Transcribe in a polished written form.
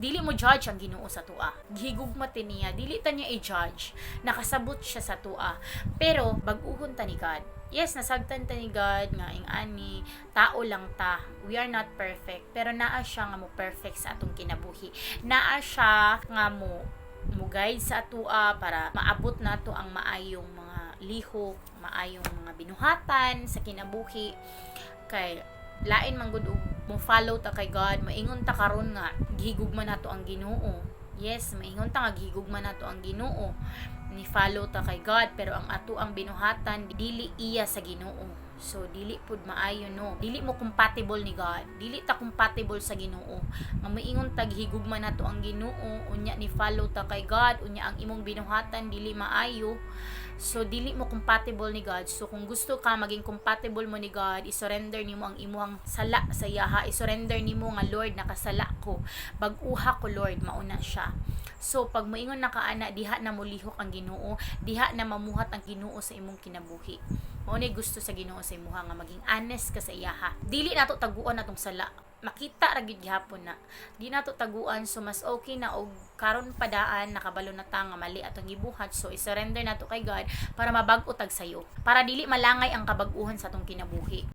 Dili mo judge ang Ginoo sa tua. Gihigugma ti niya, dili ta niya i-judge. Nakasabot siya sa tua. Pero bag-uhon ta ni God. Yes, nasagtan ta ni God nga ing ani, tao lang ta. We are not perfect, pero naa siya nga mo perfect sa atong kinabuhi. Naa siya nga mo guide sa atua para maabot nato ang maayong mga lihok, maayong mga binuhatan sa kinabuhi. Kay lain man gud mo follow ta kay God, maingon ta karon nga gihigugma nato ang Ginoo. Yes, maingon ta nga gihigugma nato ang Ginoo. Ni follow ta kay God, pero ang ato ang binuhatan dili iya sa Ginoo. So dili pud maayo no. Dili mo compatible ni God. Dili ta compatible sa Ginoo. Nga maingon ta gihigugma nato ang Ginoo, unya ni follow ta kay God, unya ang imong binuhatan dili maayo. So dili mo compatible ni God. So kung gusto ka maging compatible mo ni God, i-surrender nimo ang imong sala sa iyaha. I-surrender nimo nga Lord, nakasala ko. Bag-uha ko Lord, mauna siya. So pag moingon na kaana, diha na mulihok ang Ginoo, diha na mamuhat ang Ginoo sa imong kinabuhi. Mao ni gusto sa Ginoo sa imuha nga maging honest ka sa iyaha. Dili nato taguan atong sala. Makita ra gyud gihapon na di nato taguan, so mas okay na og karon padaan nakabalo na ta nga mali atong gibuhat, so i-surrender nato kay God para mabag-o tag sayo, para dili malangay ang kabag-uhan sa atong kinabuhi.